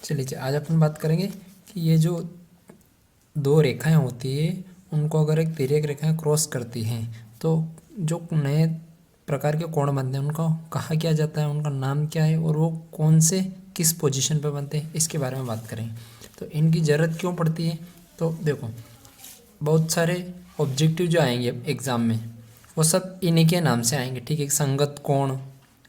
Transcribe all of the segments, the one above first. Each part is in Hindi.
चलिए आज अपन बात करेंगे कि ये जो दो रेखाएं होती है उनको अगर एक तिर्यक रेखाएं क्रॉस करती हैं तो जो नए प्रकार के कोण बनते हैं उनको कहा क्या जाता है, उनका नाम क्या है और वो कौन से किस पोजीशन पे बनते हैं, इसके बारे में बात करेंगे। तो इनकी ज़रूरत क्यों पड़ती है, तो देखो बहुत सारे ऑब्जेक्टिव जो आएंगे एग्ज़ाम में वो सब इन्हीं के नाम से आएंगे। ठीक है, संगत कोण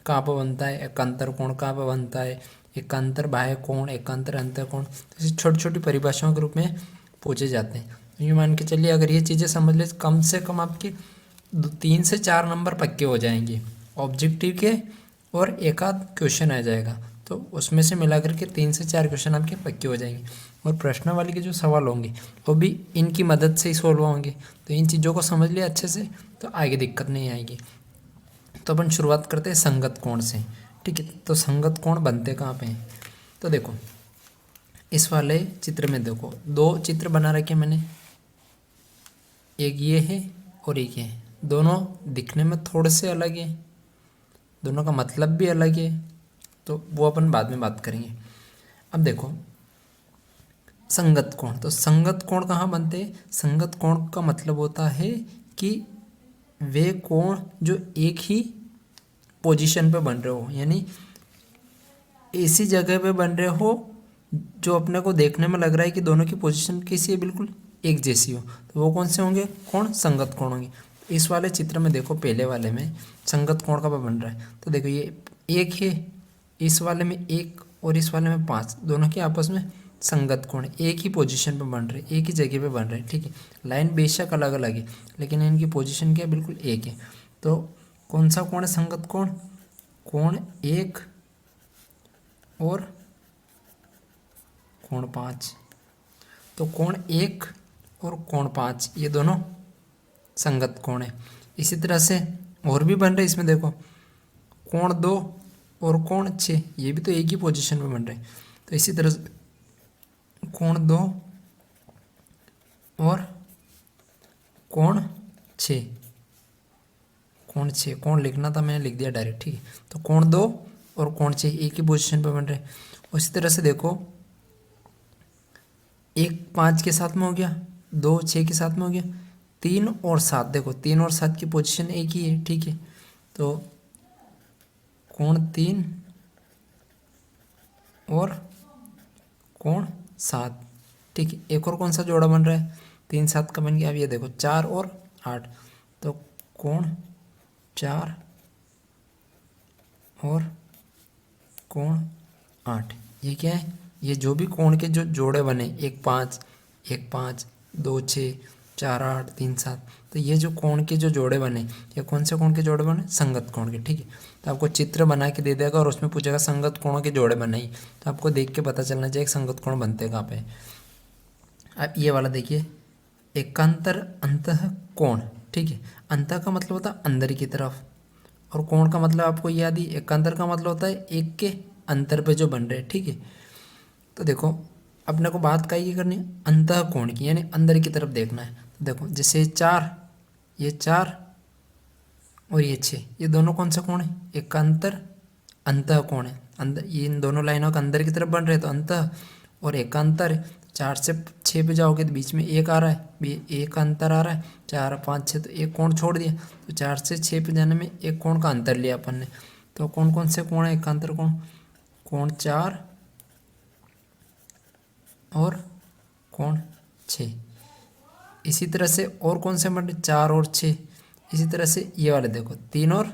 कहाँ पर बनता है, एकांतर कोण कहाँ पर बनता है, एकांतर बाह्य कोण, एकांतर अंतः कोण, तो ऐसी छोटी छोटी परिभाषाओं के रूप में पूछे जाते हैं। तो यूँ मान के चलिए अगर ये चीज़ें समझ ले कम से कम आपके 3 से 4 नंबर पक्के हो जाएंगे ऑब्जेक्टिव के, और एक आध क्वेश्चन आ जाएगा तो उसमें से मिला करके 3 से 4 क्वेश्चन आपके पक्के हो जाएंगे। और प्रश्नावली के जो सवाल होंगे वो भी इनकी मदद से ही सोल्व होंगे। तो इन चीज़ों को समझ लिया अच्छे से तो आगे दिक्कत नहीं आएगी। तो अपन शुरुआत करते हैं संगत कोण से। ठीक है, तो संगत कोण बनते कहाँ पे हैं, तो देखो इस वाले चित्र में देखो दो चित्र बना रखे मैंने, एक ये है और एक ये है। दोनों दिखने में थोड़े से अलग है, दोनों का मतलब भी अलग है, तो वो अपन बाद में बात करेंगे। अब देखो संगत कोण, तो संगत कोण कहाँ बनते हैं, संगत कोण का मतलब होता है कि वे कोण जो एक ही पोजीशन पे बन रहे हो, यानी ऐसी जगह पे बन रहे हो जो अपने को देखने में लग रहा है कि दोनों की पोजीशन कैसी है, बिल्कुल एक जैसी हो, तो वो कौन से होंगे, कोण संगत कोण होंगे। इस वाले चित्र में देखो पहले वाले में संगत कोण का बन रहा है, तो देखो ये एक है, इस वाले में एक और इस वाले में 5, दोनों के आपस में संगत कोण है, एक ही पोजीशन पे बन रहे, एक ही जगह पे बन रहे। ठीक है, लाइन बेशक अलग अलग है लेकिन इनकी पोजीशन क्या बिल्कुल एक है। तो कौन सा कोण है संगत कोण, कोण 1 और कोण 5। तो कोण 1 और कोण 5 ये दोनों संगत कोण है। इसी तरह से और भी बन रहे इसमें देखो कोण 2 और कोण 6, ये भी तो एक ही पोजीशन में बन रहे। तो इसी तरह से कोण 2 और कोण 6, कोण 6 कोण लिखना था मैंने लिख दिया डायरेक्ट। ठीक है, तो कोण 2 और कोण 6 एक ही पोजीशन पे बन रहे। उसी तरह से देखो 1 5 के साथ में हो गया, 2 6 के साथ में हो गया, 3 और 7 देखो 3 और 7 की पोजीशन एक ही है। ठीक है, तो कोण 3 और कोण 7। ठीक है, एक और कौन सा जोड़ा बन रहा है, 3 7 का बन गया। अब ये देखो 4 और 8, तो कोण 4 और कोण 8, ये क्या है, ये जो भी कोण के जो जोड़े बने 1 5 1 5 2 6 4 8 3 7, तो ये जो कोण के जो जोड़े बने ये कौन से कोण के जोड़े बने, संगत कोण के। ठीक है, तो आपको चित्र बना के दे देगा और उसमें पूछेगा संगत कोणों के जोड़े बनाइए, तो आपको देख के पता चलना चाहिए संगत कोण बनते कहाँ पे। अब ये वाला देखिए एकांतर अंतः कोण। ठीक है, अंतः का मतलब होता है अंदर की तरफ, और कोण का मतलब आपको याद ही, एकांतर का मतलब होता है एक के अंतर पे जो बन रहे। ठीक है, तो देखो अपने को बात क्या करनी है, अंतः कोण की, यानी अंदर की तरफ देखना है। तो देखो जैसे ये 4 और ये 6, ये दोनों कौन सा कोण है, एकांतर अंतः कोण है। अंदर ये इन दोनों लाइनों का अंदर की तरफ बन रहे हैं तो अंतः, और एकांतर 4 से 6 पे जाओगे तो बीच में एक आ रहा है, एक अंतर आ रहा है, 4 5 6, तो एक कोण छोड़ दिया, तो 4 से 6 पे जाने में एक कोण का अंतर लिया अपन ने। तो कौन कौन से कोण है एकांतर कोण, कोण 4 और कोण 6। इसी तरह से और कौन से बन रहे, 4 और 6। इसी तरह से ये वाले देखो 3 और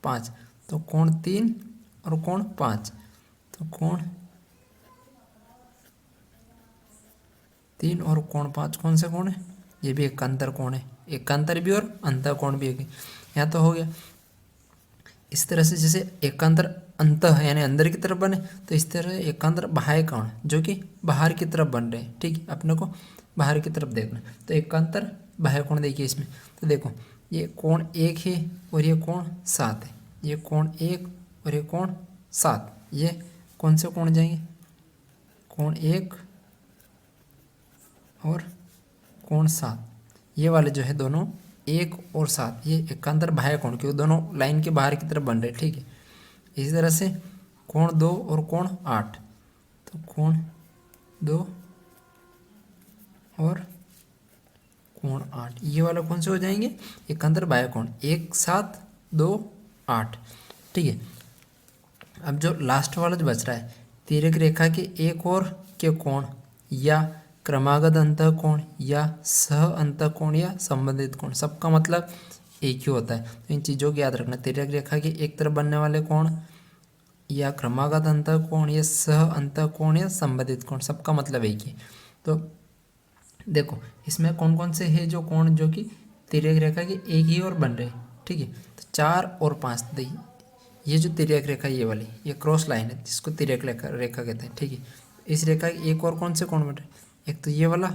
5, तो कोण 3 और कोण 5, तो कोण 3 और कोण 5 कौन से कोण है, ये भी एकांतर कोण है, एकांतर भी और अंतः कोण भी है। यहाँ तो हो गया। इस तरह से जैसे एकांतर अंतः यानी अंदर की तरफ बने, तो इस तरह एकांतर बाह्य कोण जो कि बाहर की तरफ बन रहे हैं। ठीक है, अपने को बाहर की तरफ देखना, तो एकांतर बाह्य कोण देखिए इसमें, तो देखो ये कोण 1 है और ये कोण 7 है, ये कोण 1 और ये कोण 7, ये कौन से कोण जाएंगे, कोण 1 और कोण 7, ये वाले जो है दोनों 1 और 7 ये एकांतर बाह्य कोण, क्योंकि दोनों लाइन के बाहर की तरफ बन रहे। ठीक है, इसी तरह से कोण 2 और कोण 8, तो कोण 2 और कोण 8, ये वाला कौन से हो जाएंगे, एकांतर बाह्य कोण 1 7 2 8। ठीक है, अब जो लास्ट वाला जो बच रहा है, तिर्यक रेखा के एक और के कोण या क्रमागत अंतः कोण या सह अंतः कोण या संबंधित कोण, सबका मतलब एक ही होता है। तो इन चीज़ों को याद रखना, तिर्यक रेखा के एक तरफ बनने वाले कोण या क्रमागत अंतः कोण या सह अंतः कोण या संबंधित कोण, सबका मतलब एक ही। तो देखो इसमें कौन कौन से है जो कोण जो कि तिर्यक रेखा के एक ही और बन रहे। ठीक है, तो 4 और 5, ये जो तिर्यक रेखा ये वाली, ये क्रॉस लाइन है जिसको तिर्यक रेखा कहते हैं। ठीक है, इस रेखा के एक और कौन से कोण बन रहे, एक तो ये वाला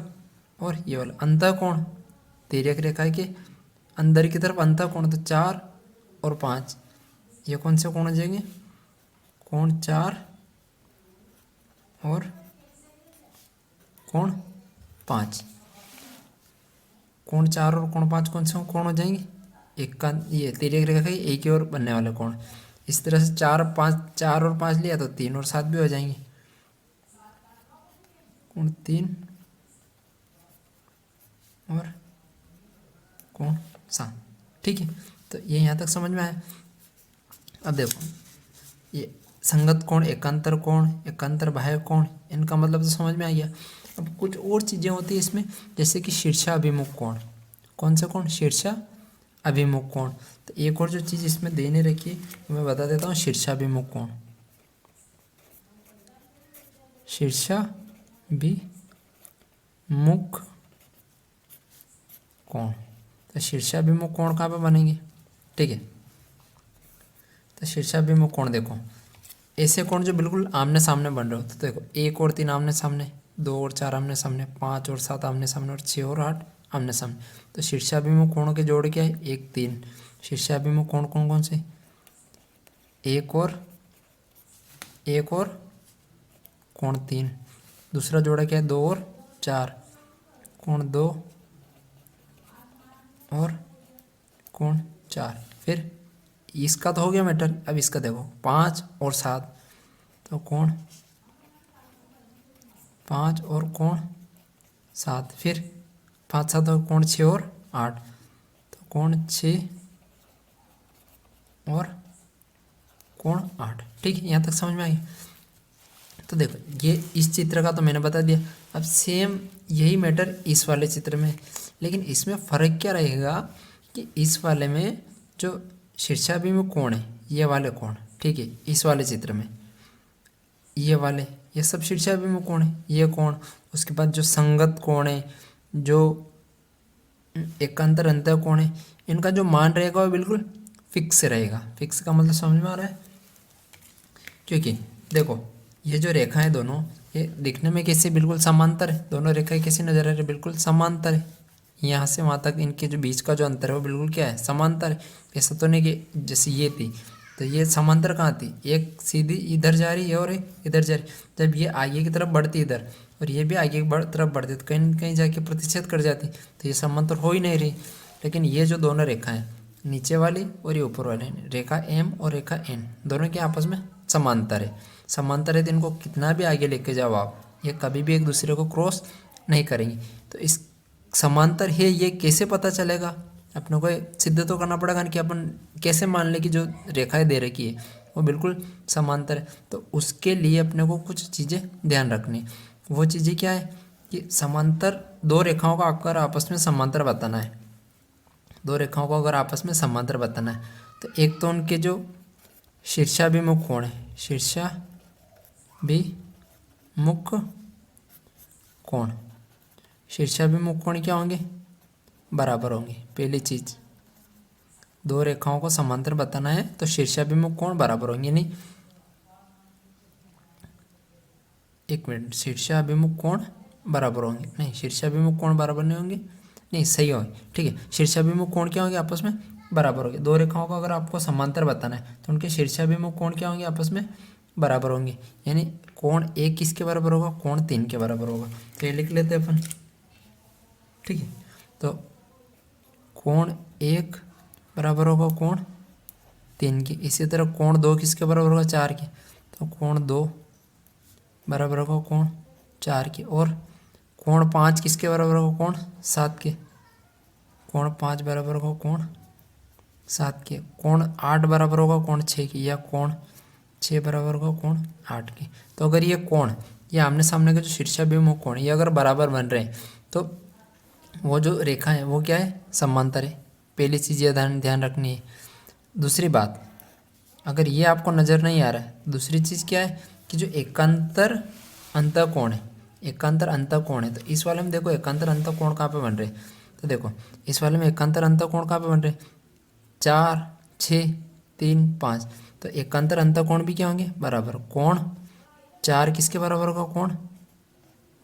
और ये वाला अंतः कोण, तिर्यक रेखा के अंदर की तरफ अंतः कोण, तो 4 और 5 ये कौन से कोण हो जाएंगे, कोण 4 और कोण 5। कोण 4 और कोण 5 कौन से कोण हो जाएंगे, एक का ये तिर्यक रेखा के एक ही और बनने वाले कोण। इस तरह से 4 और 5 लिया तो 3 और 7 भी हो जाएंगे, कोण 3 और कोण 7। ठीक है, तो ये यहाँ तक समझ में आया। अब देखो ये संगत कोण, एकांतर कोण, एकांतर बाह्य कोण, इनका मतलब तो समझ में आ गया। अब कुछ और चीज़ें होती है इसमें, जैसे कि शीर्षाभिमुख कोण, कौन सा कोण, शीर्षा अभिमुख कोण। तो एक और जो चीज़ इसमें देने रखी है मैं बता देता हूँ, शीर्षाभिमुख कोण, शीर्षाभिमुख कोण। तो शीर्षाभिमुख कोण कहाँ पे बनेंगे, ठीक है, तो शीर्षाभिमुख कोण देखो ऐसे कोण जो बिल्कुल आमने सामने बन रहे हो। तो देखो 1 और 3 आमने सामने, 2 और 4 आमने सामने, 5 और 7 आमने सामने और 6 और 8 आमने सामने। तो शीर्षाभिमुख कोणों के जोड़ क्या है, 1 3। शीर्षाभिमुख कोण कौन कौन से, एक और कोण 3। दूसरा जोड़ा क्या है, 2 और 4, कोण 2 और कोण 4। फिर इसका तो हो गया मैटर, अब इसका देखो 5 और 7, तो कोण 5 और कोण 7। फिर 5 7 और कोण 6 और 8, तो कोण 6 और कोण 8। ठीक है, यहाँ तक समझ में आई। तो देखो ये इस चित्र का तो मैंने बता दिया। अब सेम यही मैटर इस वाले चित्र में, लेकिन इसमें फ़र्क क्या रहेगा कि इस वाले में जो शीर्षाभिमुख कोण है, ये वाले कोण, ठीक है, इस वाले चित्र में ये वाले, ये सब शीर्षाभिमुख कोण है, ये कोण। उसके बाद जो संगत कोण है, जो एकांतर अंतः कोण है, इनका जो मान रहेगा वो बिल्कुल फिक्स रहेगा। फिक्स का मतलब समझ में आ रहा है, क्योंकि देखो ये जो रेखा है दोनों, ये दिखने में कैसे बिल्कुल समांतर है, दोनों रेखाएं कैसी नजर आ रही है, बिल्कुल समांतर है। यहाँ से वहाँ तक इनके जो बीच का जो अंतर है वो बिल्कुल क्या है, समांतर है। ऐसा तो नहीं कि जैसे ये थी तो ये समांतर कहाँ थी, एक सीधी इधर जा रही है और एक इधर जा रही। जब ये आगे की तरफ बढ़ती इधर और ये भी आगे की तरफ बढ़ती तो कहीं न कहीं जाके प्रतिच्छेद कर जाती, तो ये समांतर हो ही नहीं रही। लेकिन ये जो दोनों रेखाएं, नीचे वाली और ये ऊपर वाली रेखा एम और रेखा एन, दोनों के आपस में समांतर है। समांतर है तो इनको कितना भी आगे लेके जाओ आप, ये कभी भी एक दूसरे को क्रॉस नहीं करेंगे। तो इस समांतर है ये कैसे पता चलेगा, अपने को सिद्ध तो करना पड़ेगा कि अपन कैसे मान लें कि जो रेखाएं दे रखी है वो बिल्कुल समांतर है। तो उसके लिए अपने को कुछ चीज़ें ध्यान रखनी। वो चीज़ें क्या है कि समांतर दो रेखाओं का अगर आपस में समांतर बताना है, दो रेखाओं को अगर आपस में समांतर बताना है, तो एक तो उनके जो शीर्षाभिमुख कोण है, शीर्षाभिमुख कोण, शीर्षाभिमुख कोण क्या होंगे, बराबर होंगे। पहली चीज, दो रेखाओं को समांतर बताना है तो शीर्षाभिमुख कोण बराबर होंगे। नहीं, एक मिनट, शीर्षाभिमुख कोण बराबर होंगे, नहीं शीर्षाभिमुख कोण बराबर नहीं होंगे, नहीं सही होंगे, ठीक है। शीर्षाभिमुख कोण क्या होंगे, आपस में बराबर होंगे। दो रेखाओं को अगर आपको समांतर बताना है तो उनके शीर्षाभिमुख कोण क्या होंगे, आपस में बराबर होंगे। यानी कोण 1 किसके बराबर होगा, कोण 3 के बराबर होगा। तो ये लिख लेते हैं अपन, ठीक है। तो कोण 1 बराबर होगा कोण 3 की। इसी तरह कोण 2 किसके बराबर होगा, 4 के। तो कोण 2 बराबर होगा कोण 4 के, और कोण 5 किसके बराबर होगा कोण 7 के, कोण 5 बराबर होगा कोण 7 के, कोण 8 बराबर होगा कोण 6 के, या कोण 6 बराबर होगा कोण 8 के। तो अगर ये कोण, ये आमने सामने के जो शीर्षाभिमुख कोण ये अगर बराबर बन रहे हैं तो वो जो रेखा है वो क्या है, समांतर है। पहली चीज़ ये ध्यान रखनी है। दूसरी बात, अगर ये आपको नज़र नहीं आ रहा है, दूसरी चीज़ क्या है कि जो एकांतर अंतःकोण है, एकांतर अंतःकोण है, तो इस वाले में देखो एकांतर अंतःकोण कहाँ पे बन रहे हैं, तो देखो इस वाले में एकांतर अंतःकोण कहाँ पे बन रहे हैं, 4 6 3 5। तो एकांतर अंतःकोण भी क्या होंगे, बराबर। कोण 4 किसके बराबर होगा, कोण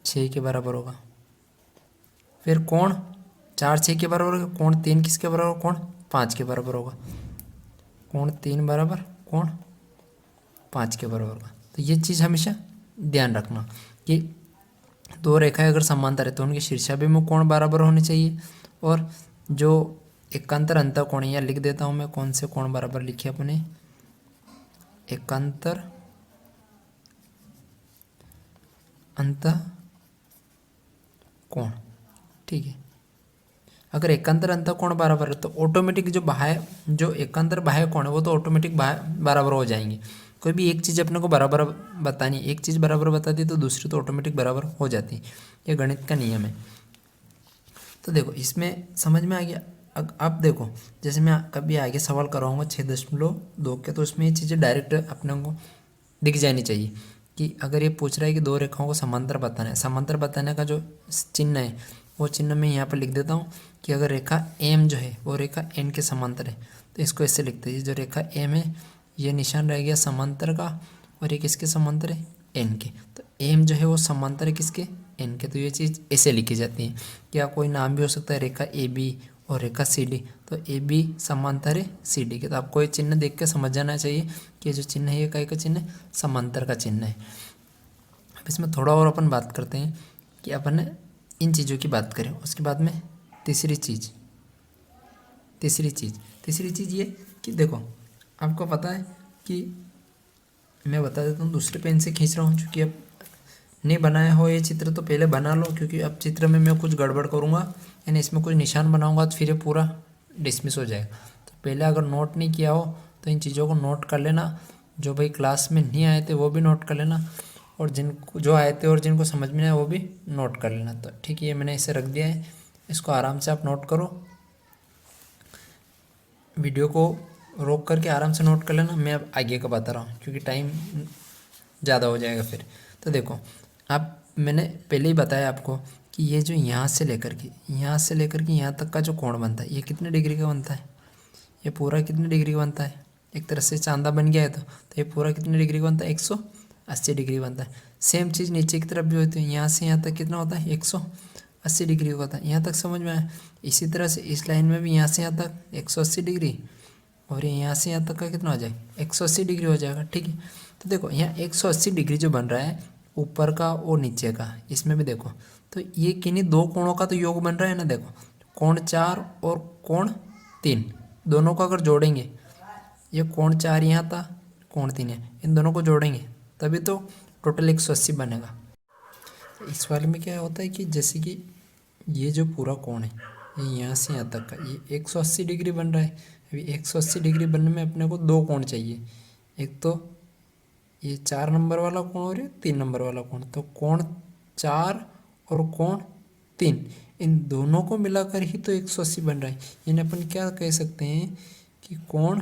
6 के बराबर होगा। फिर कोण 4 6 के बराबर होगा, कोण 3 किसके बराबर होगा, कोण 5 के बराबर होगा। कोण 3 बराबर कोण 5 के बराबर होगा। तो ये चीज़ हमेशा ध्यान रखना कि दो रेखाएं अगर समांतर है तो उनके शीर्षाभिमुख कोण बराबर होने चाहिए, और जो एकांतर अंतःकोण है, या लिख देता हूँ मैं कौन से कोण बराबर लिखे अपने, एकांतर अंतःकोण, ठीक है। अगर एकांतर अंतःकोण बराबर है तो ऑटोमेटिक जो एकांतर बाह्य कोण है वो तो ऑटोमेटिक बराबर हो जाएंगे। कोई भी एक चीज़ अपने को बराबर बतानी, एक चीज़ बराबर बता दी तो दूसरी तो ऑटोमेटिक बराबर हो जाती है। ये गणित का नियम है। तो देखो इसमें समझ में आ गया। अब देखो जैसे मैं कभी आगे सवाल कराऊंगा 6.2 के, तो उसमें ये चीज़ें डायरेक्ट अपने को दिख जानी चाहिए कि अगर ये पूछ रहा है कि दो रेखाओं को समांतर बताना है, समांतर बताने का जो चिन्ह है वो चिन्ह मैं यहाँ पर लिख देता हूँ कि अगर रेखा एम जो है वो रेखा एन के समांतर है तो इसको ऐसे लिखते हैं, जो रेखा एम है ये निशान रह गया समांतर का, और ये किसके समांतर है, एन के। तो एम जो है वो समांतर है किसके, एन के। तो ये चीज़ ऐसे लिखी जाती है। क्या कोई नाम भी हो सकता है, रेखा ए बी और रेखा सी डी, तो ए बी समांतर है सी डी के। तो आपको ये चिन्ह देख के समझ जाना चाहिए कि ये जो चिन्ह है ये काय का चिन्ह है, समांतर का चिन्ह है। अब इसमें थोड़ा और अपन बात करते हैं कि अपन इन चीज़ों की बात करें। उसके बाद में तीसरी चीज़ ये कि देखो आपको पता है कि मैं बता देता हूँ, दूसरे पेन से खींच रहा हूँ क्योंकि अब नहीं बनाया हो ये चित्र तो पहले बना लो, क्योंकि अब चित्र में मैं कुछ गड़बड़ करूँगा यानी इसमें कुछ निशान बनाऊँगा तो फिर ये पूरा डिसमिस हो जाएगा। तो पहले अगर नोट नहीं किया हो तो इन चीज़ों को नोट कर लेना। जो भाई क्लास में नहीं आए थे वो भी नोट कर लेना, और जिनको जो आए थे और जिनको समझ में आया वो भी नोट कर लेना। तो ठीक है, ये मैंने इसे रख दिया है, इसको आराम से आप नोट करो। वीडियो को रोक करके आराम से नोट कर लेना। मैं अब आगे का बता रहा हूँ क्योंकि टाइम ज़्यादा हो जाएगा फिर। तो देखो अब मैंने पहले ही बताया आपको कि ये जो यहाँ से लेकर के यहाँ तक का जो कोण बनता है ये कितने डिग्री का बनता है, ये पूरा कितने डिग्री का बनता है। एक तरह से चांदा बन गया है तो ये पूरा कितने डिग्री का बनता है, 180 डिग्री बनता है। सेम चीज़ नीचे की तरफ भी होती है, यहाँ से यहाँ तक कितना होता है, 180 डिग्री का होता है। यहाँ तक समझ में आया। इसी तरह से इस लाइन में भी यहाँ से यहाँ तक 180 डिग्री, और ये यहाँ से यहाँ तक का कितना हो जाएगा, 180 डिग्री हो जाएगा। ठीक है, तो देखो यहाँ 180 डिग्री जो बन रहा है ऊपर का और नीचे का, इसमें भी देखो तो ये किन्हीं दो कोणों का तो योग बन रहा है ना। देखो कोण 4 और कोण 3 दोनों को अगर जोड़ेंगे, ये कोण 4 यहाँ था, कोण 3 है, इन दोनों को जोड़ेंगे तभी तो टोटल 180 बनेगा। तो इस वाले में क्या होता है कि जैसे कि ये जो पूरा कोण है ये यहाँ से यहाँ तक का ये 180 डिग्री बन रहा है। अभी 180 डिग्री बनने में अपने को दो कोण चाहिए, एक तो ये 4 नंबर वाला कोण और ये 3 नंबर वाला कोण। तो कोण 4 और कोण 3 इन दोनों को मिलाकर ही तो 180 बन रहा है। यानी अपन क्या कह सकते हैं कि कोण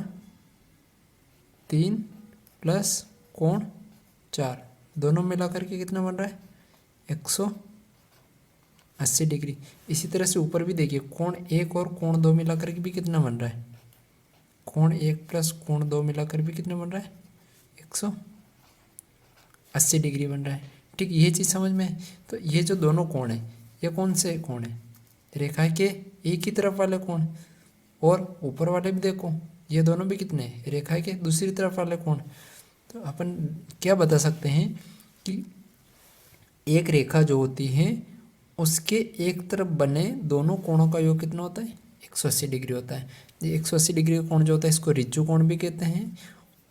3 प्लस कोण 4 दोनों मिलाकर के कितना बन रहा है, 180 डिग्री। इसी तरह से ऊपर भी देखिए कोण 1 और कोण 2 मिलाकर के भी कितना बन रहा है, कोण 1 प्लस कोण 2 मिलाकर भी कितना बन रहा है, 180 डिग्री बन रहा है। ठीक, ये चीज़ समझ में है। तो ये जो दोनों कोण है ये कौन से कोण है, रेखा के एक ही तरफ वाले कोण, और ऊपर वाले भी देखो ये दोनों भी कितने हैं, रेखा के दूसरी तरफ वाले कोण। तो अपन क्या बता सकते हैं कि एक रेखा जो होती है उसके एक तरफ बने दोनों कोणों का योग कितना होता है, 180 डिग्री होता है। ये 180 डिग्री का कोण जो होता है इसको ऋजु कोण भी कहते हैं,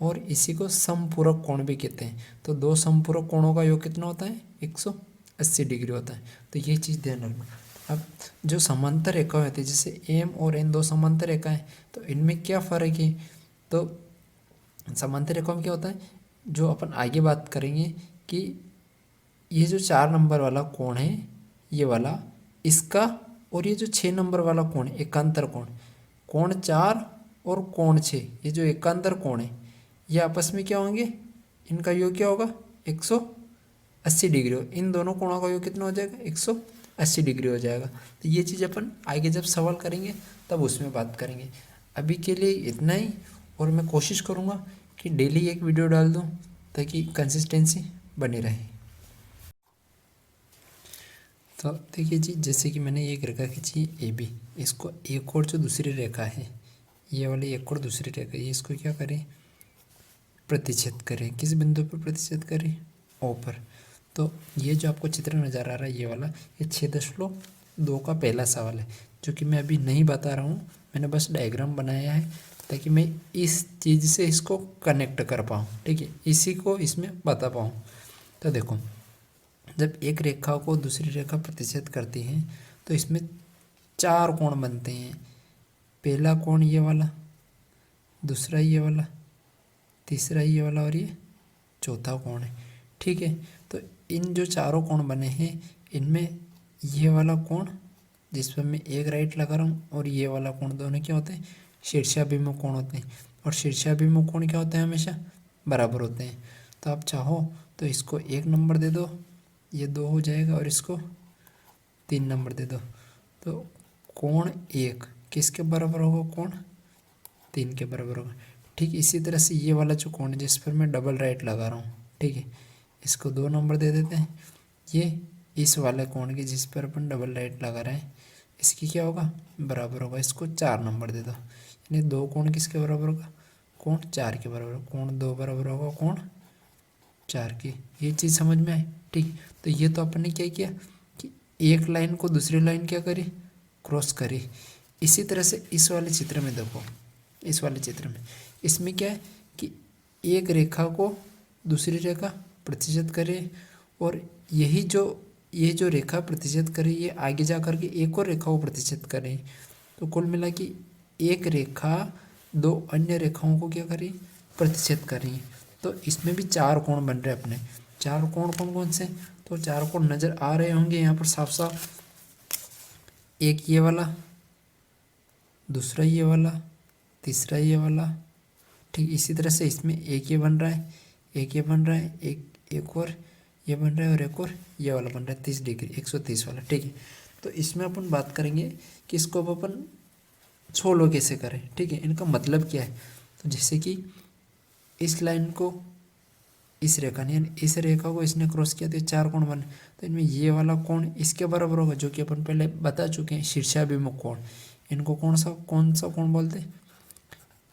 और इसी को समपूरक कोण भी कहते हैं। तो दो समपूरक कोणों का योग कितना होता है? 180 डिग्री होता है। तो ये चीज़ ध्यान रखना। अब जो समांतर रेखा होती है, जैसे एम और एन दो समांतर रेखा है, तो इनमें क्या फ़र्क है? तो समांतर रेखा में क्या होता है, जो अपन आगे बात करेंगे कि ये जो 4 नंबर वाला कोण है, ये वाला, इसका और ये जो 6 नंबर वाला कोण है, एकांतर कोण, कोण 4 और कोण 6, ये जो एकांतर कोण है, ये आपस में क्या होंगे? इनका योग क्या होगा? 180 डिग्री हो। इन दोनों कोणों का योग कितना हो जाएगा? 180 डिग्री हो जाएगा। तो ये चीज़ अपन आगे जब सवाल करेंगे तब उसमें बात करेंगे। अभी के लिए इतना ही, और मैं कोशिश करूँगा कि डेली एक वीडियो डाल दूँ ताकि कंसिस्टेंसी बनी रहे। तो देखिए जी, जैसे कि मैंने एक रेखा खींची ए बी, इसको एक और जो दूसरी रेखा है, ये वाली एक और दूसरी रेखा, ये इसको क्या करें? प्रतिच्छेद करें। किस बिंदु पर प्रतिच्छेद करें? ओ पर। तो ये जो आपको चित्र नज़र आ रहा है, ये वाला, ये 6.2 का पहला सवाल है, जो कि मैं अभी नहीं बता रहा हूँ, मैंने बस डायग्राम बनाया है ताकि मैं इस चीज़ से इसको कनेक्ट कर पाऊँ, ठीक है, इसी को इसमें बता पाऊँ। तो देखो, जब एक रेखा को दूसरी रेखा प्रतिच्छेद करती है तो इसमें 4 कोण बनते हैं। पहला कोण ये वाला, दूसरा ये वाला, तीसरा ये वाला, और ये चौथा कोण है, ठीक है। तो इन जो चारों कोण बने हैं, इनमें ये वाला कोण जिस पर मैं एक राइट लगा रहा हूँ, और ये वाला कोण, दोनों क्या होते हैं? शीर्षाभिमुख कोण होते हैं। और शीर्षाभिमुख कोण क्या होते हैं? हमेशा बराबर होते हैं। तो आप चाहो तो इसको 1 नंबर दे दो, ये 2 हो जाएगा, और इसको 3 नंबर दे दो। तो कोण 1 किसके बराबर होगा? कोण 3 के बराबर होगा। ठीक इसी तरह से ये वाला जो कोण है, जिस पर मैं डबल राइट लगा रहा हूँ, ठीक है, इसको 2 नंबर दे देते हैं। ये इस वाले कोण के जिस पर अपन डबल राइट लगा रहे हैं, इसकी क्या होगा? बराबर होगा। इसको 4 नंबर दे दो। यानी 2 कोण किसके बराबर होगा? कोण 4 के बराबर। कोण 2 बराबर होगा कोण 4 के। ये चीज़ समझ में आई? ठीक। तो ये तो अपन ने क्या किया कि एक लाइन को दूसरी लाइन क्या करी? क्रॉस करी। इसी तरह से इस वाले चित्र में देखो, इस वाले चित्र में इसमें क्या है कि एक रेखा को दूसरी रेखा प्रतिच्छेद करे, और ये जो रेखा प्रतिच्छेद करे, ये आगे जा कर के एक और रेखा को प्रतिच्छेद करे। तो कुल मिला कि एक रेखा 2 अन्य रेखाओं को क्या करी? प्रतिच्छेद करी। तो इसमें भी 4 कोण बन रहे अपने। 4 कोण कौन कौन से? तो 4 कोण नज़र आ रहे होंगे यहाँ पर साफ साफ। एक ये वाला, दूसरा ये वाला, तीसरा ये वाला, ठीक। इसी तरह से इसमें एक ये बन रहा है, एक ये बन रहा है, एक और ये बन रहा है, और एक और ये वाला बन रहा है 30 डिग्री, 130 वाला, ठीक है। तो इसमें अपन बात करेंगे कि इसको अब अपन सोल्व कैसे करें, ठीक है, इनका मतलब क्या है। तो जैसे कि इस लाइन को इस रेखा ने, यानी इस रेखा को इसने क्रॉस किया तो 4 कोण बने। तो इनमें ये वाला कोण इसके बराबर होगा, जो कि अपन पहले बता चुके हैं, शीर्षाभिमुख कोण। इनको कौन सा कोण बोलते हैं?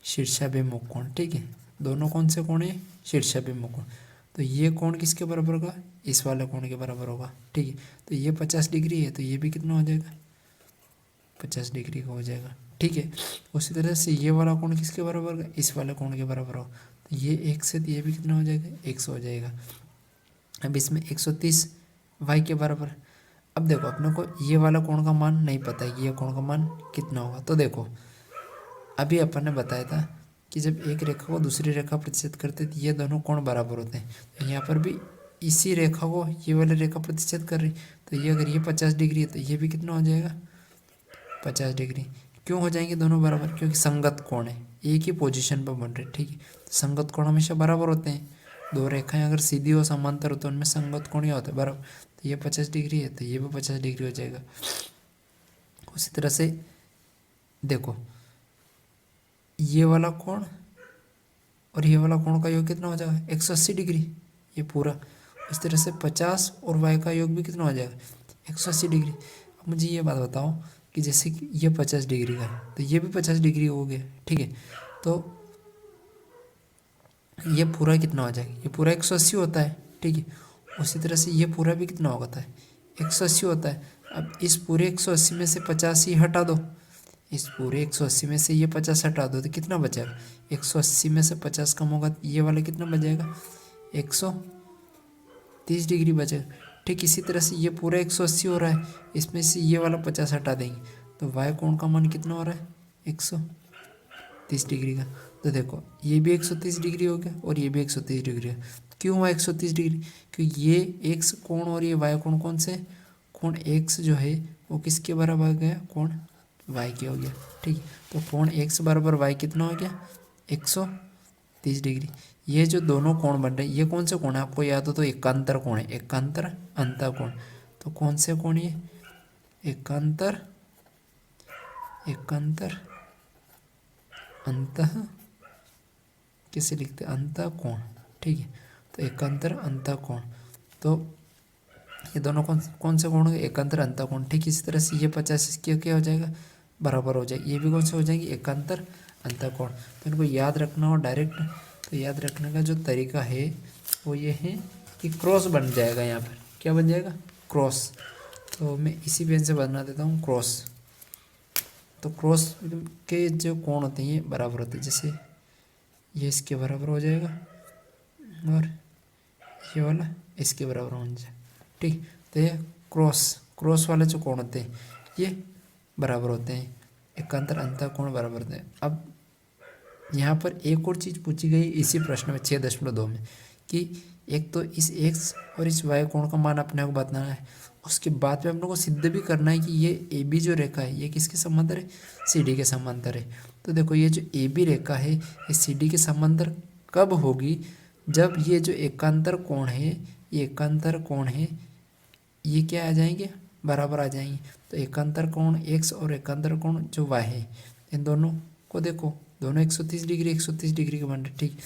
शीर्षाभिमुख कोण, ठीक है। दोनों कौन से कोण है? शीर्षाभिमुख कोण। तो ये कोण किसके बराबर होगा? इस वाले कोण के बराबर होगा, ठीक है। तो ये 50 डिग्री है, तो ये भी कितना हो जाएगा? 50 डिग्री का हो जाएगा, ठीक है। उसी तरह से ये वाला कोण किसके बराबर होगा? इस वाले कोण के बराबर होगा। तो ये 1 से ये भी कितना हो जाएगा? 100 हो जाएगा। अब इसमें 130 वाई के बराबर। अब देखो, अपने को ये वाला कोण का मान नहीं पता है, ये कोण का मान कितना होगा। तो देखो, अभी अपन ने बताया था कि जब एक रेखा को दूसरी रेखा प्रतिच्छेद करते तो ये दोनों कोण बराबर होते हैं। तो यहाँ पर भी इसी रेखा को ये वाली रेखा प्रतिच्छेद कर रही, तो ये अगर ये 50 डिग्री है तो ये भी कितना हो जाएगा? 50 डिग्री। क्यों हो जाएंगे दोनों बराबर? क्योंकि संगत कोण है, एक ही पोजीशन पर बन रहे, ठीक है। तो संगत कोण हमेशा बराबर होते हैं। दो रेखाएं अगर सीधी हो, समांतर हो, तो उनमें संगत कोण ही होता है बराबर। तो ये 50 डिग्री है, तो ये भी 50 डिग्री हो जाएगा। उसी तरह से देखो, ये वाला कोण और ये वाला कोण का योग कितना हो जाएगा? 180 डिग्री, ये पूरा। इस तरह से 50 और y का योग भी कितना हो जाएगा? 180 डिग्री। अब मुझे ये बात बताओ कि जैसे कि ये 50 डिग्री का है, तो ये भी 50 डिग्री हो गया, ठीक है। तो ये पूरा कितना हो जाएगा? ये पूरा 180 होता है, ठीक है। उसी तरह से ये पूरा भी कितना होता है? 180 होता है। अब इस पूरे 180 में से 50 ही हटा दो, इस पूरे 180 में से ये 50 हटा दो, तो कितना बचेगा? 180 में से 50 कम होगा तो ये वाला कितना बच जाएगा, 130 डिग्री बचेगा। ठीक इसी तरह से ये पूरा 180 हो रहा है, इसमें से ये वाला 50 हटा देंगे तो वाय कोण का मान कितना हो रहा है, 130 डिग्री का। तो देखो ये भी 130 डिग्री हो गया और ये भी 130 डिग्री है। क्यों हुआ 130 डिग्री, क्योंकि ये एक्स कोण और ये वाय कोण कौन से, कोण एक्स जो है वो किसके बराबर गया, कोण वाई के हो गया। ठीक तो कोण एक्स बराबर वाई कितना हो गया, 130 डिग्री। ये जो दोनों कोण बन रहे हैं ये कौन से कोण है, आपको याद हो तो एकांतर कोण है, एकांतर अंतः कोण। तो कौन से कोण ये, एकांतर एकांतर अंतः, किसे लिखते हैं, अंतः कोण। ठीक है तो एकांतर अंतः कोण, तो ये दोनों कौन से कोण, एकांतर अंतः कोण। ठीक इसी तरह से ये 50 इसके क्या हो जाएगा, बराबर हो जाएगी। ये भी कौन से हो जाएंगे, एकांतर अंतः कोण। तो इनको याद रखना हो डायरेक्ट, तो याद रखने का जो तरीका है वो ये है कि क्रॉस बन जाएगा, यहाँ पर क्या बन जाएगा, क्रॉस। तो मैं इसी पेन से बना देता हूँ क्रॉस। तो क्रॉस के जो कोण होते हैं ये बराबर होते हैं, जैसे ये इसके बराबर हो जाएगा और ये वाला इसके बराबर हो जाए। ठीक तो ये क्रॉस वाले जो कोण होते हैं ये बराबर होते हैं, एकांतर अंतः कोण बराबर होते हैं। अब यहाँ पर एक और चीज़ पूछी गई इसी प्रश्न में 6.2 में कि एक तो इस एक्स और इस वाई कोण का मान अपने को बताना है, उसके बाद में हम लोग को सिद्ध भी करना है कि ये ए बी जो रेखा है ये किसके समांतर है, सी डी के समांतर है। तो देखो ये जो ए बी रेखा है ये सी डी के समांतर कब होगी, जब ये जो एकांतर कोण है, ये एकांतर कोण है ये क्या आ जाएंगे, बराबर आ जाएंगे। तो एकांतर कोण एक्स और एकांतर कोण जो वाई है इन दोनों को देखो, दोनों 130 डिग्री के बन रहे। ठीक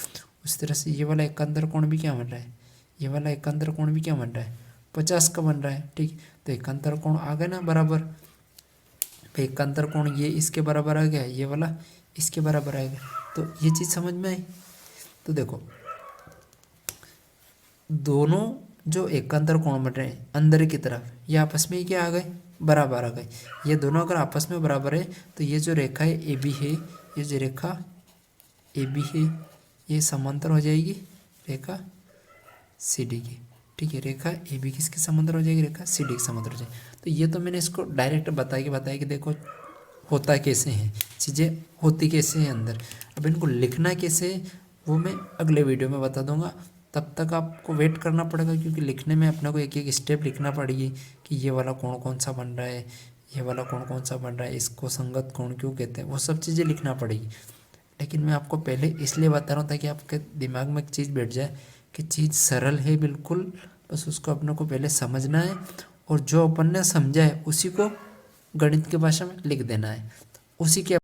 उस तरह से ये वाला एकांतर कोण भी क्या बन रहा है, ये वाला एकांतर कोण भी क्या बन रहा है, 50 का बन रहा है। ठीक तो एकांतर कोण आ गए ना बराबर, एकांतर कोण ये इसके बराबर आ गया, ये वाला इसके बराबर आ गया। तो ये चीज़ समझ में आई। तो देखो दोनों जो एकांतर कोण बन रहे हैं अंदर की तरफ ये आपस में ही क्या आ गए, बराबर आ गए। ये दोनों अगर आपस में बराबर है तो ये जो रेखा है ए बी है, ये जो रेखा ए बी है ये समांतर हो जाएगी रेखा सी डी की। ठीक है रेखा ए बी किसके समांतर हो जाएगी, रेखा सी डी के समांतर हो जाएगी। तो ये तो मैंने इसको डायरेक्ट बताया कि देखो होता कैसे हैं चीज़ें, होती कैसे हैं अंदर। अब इनको लिखना कैसे है वो मैं अगले वीडियो में बता दूंगा, तब तक आपको वेट करना पड़ेगा क्योंकि लिखने में अपने को एक एक स्टेप लिखना पड़ेगी कि ये वाला कोण कौन सा बन रहा है, ये वाला कोण कौन सा बन रहा है, इसको संगत कोण क्यों कहते हैं, वो सब चीज़ें लिखना पड़ेगी। लेकिन मैं आपको पहले इसलिए बता रहा हूँ ताकि आपके दिमाग में एक चीज़ बैठ जाए कि चीज़ सरल है बिल्कुल, बस उसको अपने को पहले समझना है और जो अपन ने समझा है उसी को गणित की भाषा में लिख देना है, उसी के